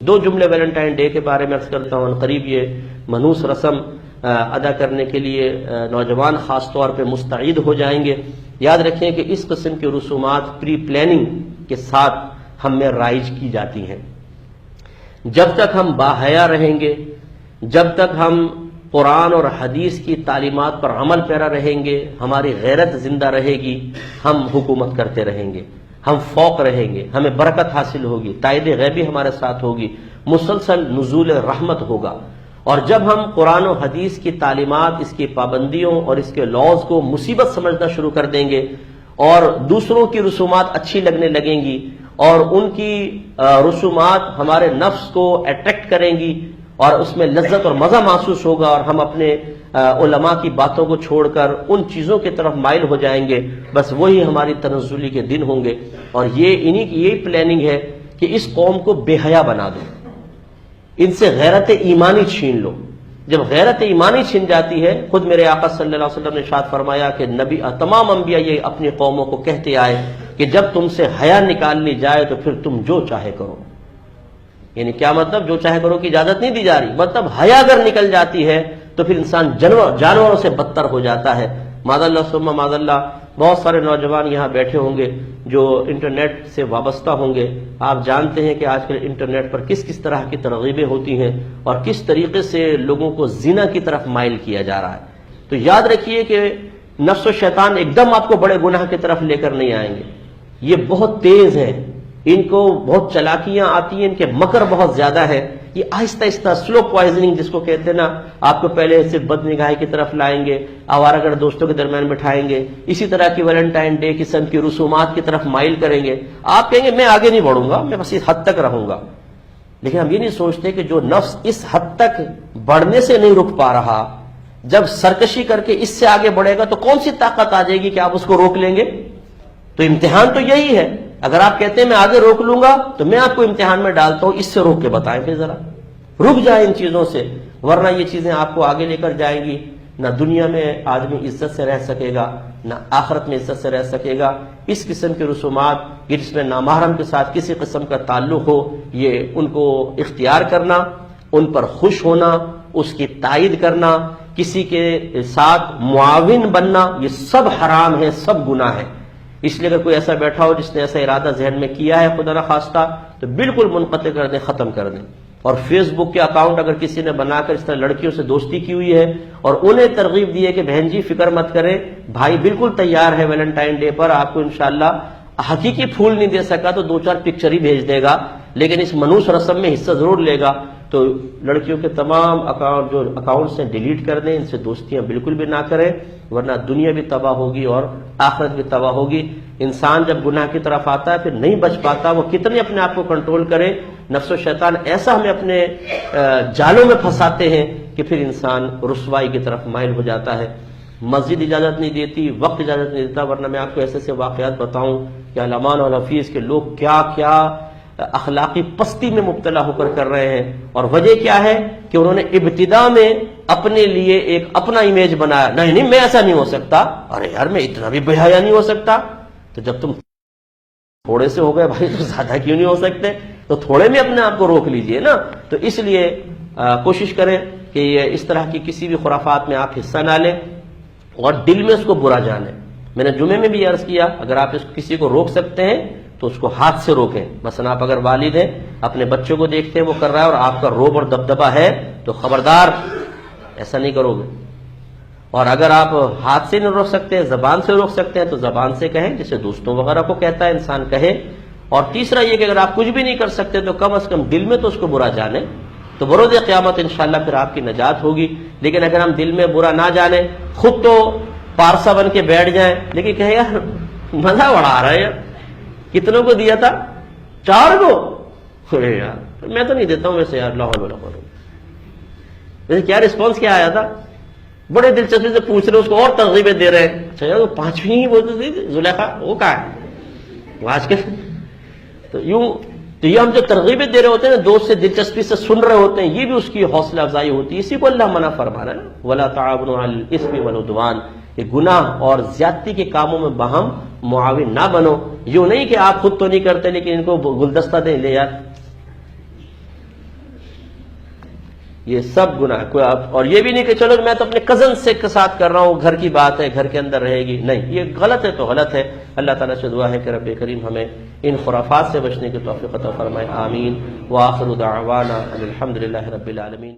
دو جملے Valentine day کے بارے میں عرض کرتا ہوں. قریب یہ منحوس رسم ادا کرنے کے لیے نوجوان خاص طور پہ مستعد ہو جائیں گے. یاد رکھیں کہ اس قسم کی رسومات پری پلاننگ کے ساتھ ہم میں رائج کی جاتی ہیں. جب تک ہم باحیا رہیں گے، جب تک ہم قرآن اور حدیث کی تعلیمات پر عمل پیرا رہیں گے، ہماری غیرت زندہ رہے گی، ہم حکومت کرتے رہیں گے، ہم فوق رہیں گے، ہمیں برکت حاصل ہوگی، تائید غیبی ہمارے ساتھ ہوگی، مسلسل نزول رحمت ہوگا. اور جب ہم قرآن و حدیث کی تعلیمات، اس کی پابندیوں اور اس کے لاز کو مصیبت سمجھنا شروع کر دیں گے اور دوسروں کی رسومات اچھی لگنے لگیں گی اور ان کی رسومات ہمارے نفس کو اٹریکٹ کریں گی اور اس میں لذت اور مزہ محسوس ہوگا اور ہم اپنے علماء کی باتوں کو چھوڑ کر ان چیزوں کی طرف مائل ہو جائیں گے، بس وہی ہماری تنزلی کے دن ہوں گے. اور انہی کی یہی پلاننگ ہے کہ اس قوم کو بے حیا بنا دو، ان سے غیرت ایمانی چھین لو. جب غیرت ایمانی چھن جاتی ہے، خود میرے آقا صلی اللہ علیہ وسلم نے ارشاد فرمایا کہ نبی تمام انبیاء یہ اپنی قوموں کو کہتے آئے کہ جب تم سے حیا نکال لی جائے تو پھر تم جو چاہے کرو. یعنی کیا مطلب؟ جو چاہے کرو کی اجازت نہیں دی جا رہی، مطلب حیا اگر نکل جاتی ہے تو پھر انسان جانوروں سے بدتر ہو جاتا ہے. معاذ اللہ ثم معاذ اللہ. بہت سارے نوجوان یہاں بیٹھے ہوں گے جو انٹرنیٹ سے وابستہ ہوں گے. آپ جانتے ہیں کہ آج کل انٹرنیٹ پر کس کس طرح کی ترغیبیں ہوتی ہیں اور کس طریقے سے لوگوں کو زنا کی طرف مائل کیا جا رہا ہے. تو یاد رکھیے کہ نفس و شیطان ایک دم آپ کو بڑے گناہ کی طرف لے کر نہیں آئیں گے. یہ بہت تیز ہے، ان کو بہت چلاکیاں آتی ہیں، ان کے مکر بہت زیادہ ہے. یہ آہستہ آہستہ سلو پوائزننگ جس کو کہتے ہیں نا، آپ کو پہلے صرف بد نگاہی کی طرف لائیں گے، آوارہ گرد دوستوں کے درمیان بٹھائیں گے، اسی طرح کی ویلنٹائن ڈے قسم کی رسومات کی طرف مائل کریں گے. آپ کہیں گے میں آگے نہیں بڑھوں گا، میں بس اس حد تک رہوں گا. لیکن ہم یہ نہیں سوچتے کہ جو نفس اس حد تک بڑھنے سے نہیں رک پا رہا، جب سرکشی کر کے اس سے آگے بڑھے گا تو کون سی طاقت آ جائے گی کہ آپ اس کو روک لیں گے؟ تو امتحان تو یہی ہے. اگر آپ کہتے ہیں میں آگے روک لوں گا تو میں آپ کو امتحان میں ڈالتا ہوں، اس سے روک کے بتائیں پھر ذرا. رک جائیں ان چیزوں سے، ورنہ یہ چیزیں آپ کو آگے لے کر جائیں گی. نہ دنیا میں آدمی عزت سے رہ سکے گا، نہ آخرت میں عزت سے رہ سکے گا. اس قسم کی رسومات جس میں نامحرم کے ساتھ کسی قسم کا تعلق ہو، یہ ان کو اختیار کرنا، ان پر خوش ہونا، اس کی تائید کرنا، کسی کے ساتھ معاون بننا، یہ سب حرام ہے، سب گناہ ہے. اس لیے اگر کوئی ایسا بیٹھا ہو جس نے ایسا ارادہ ذہن میں کیا ہے خدا نخواستہ، تو بالکل منقطع کر دیں، ختم کر دیں. اور فیس بک کے اکاؤنٹ اگر کسی نے بنا کر اس طرح لڑکیوں سے دوستی کی ہوئی ہے اور انہیں ترغیب دی ہے کہ بہن جی فکر مت کریں، بھائی بالکل تیار ہے ویلنٹائن ڈے پر آپ کو انشاءاللہ حقیقی پھول نہیں دے سکا تو 2-4 پکچر ہی بھیج دے گا، لیکن اس منحوس رسم میں حصہ ضرور لے گا. تو لڑکیوں کے تمام اکاؤنٹس ہیں ڈیلیٹ کر دیں، ان سے دوستیاں بالکل بھی نہ کریں، ورنہ دنیا بھی تباہ ہوگی اور آخرت بھی تباہ ہوگی. انسان جب گناہ کی طرف آتا ہے پھر نہیں بچ پاتا، وہ کتنے اپنے آپ کو کنٹرول کرے. نفس و شیطان ایسا ہمیں اپنے جالوں میں پھنساتے ہیں کہ پھر انسان رسوائی کی طرف مائل ہو جاتا ہے. مسجد اجازت نہیں دیتی، وقت اجازت نہیں دیتا، ورنہ میں آپ کو ایسے واقعات بتاؤں کہ علمان اور حفیظ کے لوگ کیا کیا اخلاقی پستی میں مبتلا ہو کر کر رہے ہیں. اور وجہ کیا ہے کہ انہوں نے ابتدا میں اپنے لیے ایک اپنا امیج بنایا، نہیں میں ایسا نہیں ہو سکتا، ارے یار میں اتنا بھی بے حیا نہیں ہو سکتا. تو جب تم تھوڑے سے ہو گئے بھائی تو زیادہ کیوں نہیں ہو سکتے؟ تو تھوڑے میں اپنے آپ کو روک لیجئے نا. تو اس لیے کوشش کریں کہ اس طرح کی کسی بھی خرافات میں آپ حصہ نہ لیں اور دل میں اس کو برا جانیں. میں نے جمعے میں بھی عرض کیا، اگر آپ کسی کو روک سکتے ہیں تو اس کو ہاتھ سے روکیں. مثلا آپ اگر والد ہیں، اپنے بچوں کو دیکھتے ہیں وہ کر رہا ہے اور آپ کا روب اور دبدبہ ہے تو خبردار ایسا نہیں کرو گے. اور اگر آپ ہاتھ سے نہیں روک سکتے، زبان سے روک سکتے ہیں تو زبان سے کہیں، جیسے دوستوں وغیرہ کو کہتا ہے انسان کہے. اور تیسرا یہ کہ اگر آپ کچھ بھی نہیں کر سکتے تو کم از کم دل میں تو اس کو برا جانیں، تو بروز قیامت انشاءاللہ پھر آپ کی نجات ہوگی. لیکن اگر ہم دل میں برا نہ جانیں، خود تو پارسا بن کے بیٹھ جائیں، لیکن کہیں یار مزہ اڑا رہا ہے یار، کتنوں کو دیا تھا؟ 4 کو. ارے یار میں تو نہیں دیتا ہوں ویسے یار، لا حول ولا قوت. ویسے کیا رسپانس کیا آیا تھا؟ بڑے دلچسپی سے پوچھ رہے، اس کو اور ترغیبیں دے رہے ہیں. اچھا یار وہ 5ویں ہی بولتے تھے زلیخا، وہ کہاں ہے وہ آج کے؟ تو یہ ہم جو ترغیبیں دے رہے ہوتے ہیں نا، دوست سے دلچسپی سے سن رہے ہوتے ہیں، یہ بھی اس کی حوصلہ افزائی ہوتی ہے. اسی کو اللہ منع فرما رہا ہے نا، وَلَا تَعَاوَنُوا عَلَى الْإِثْمِ وَالْعُدْوَانِ. یہ گناہ اور زیادتی کے کاموں میں باہم معاون نہ بنو. یوں نہیں کہ آپ خود تو نہیں کرتے لیکن ان کو گلدستہ دیں، لے یار یہ سب گناہ اور یہ بھی نہیں کہ چلو میں تو اپنے کزن سے کے ساتھ کر رہا ہوں، گھر کی بات ہے، گھر کے اندر رہے گی، نہیں، یہ غلط ہے تو غلط ہے۔ اللہ تعالیٰ سے دعا ہے کہ رب کریم ہمیں ان خرافات سے بچنے کی توفیق عطا فرمائے، آمین۔ وآخر دعوانا ان الحمد للہ رب العالمین۔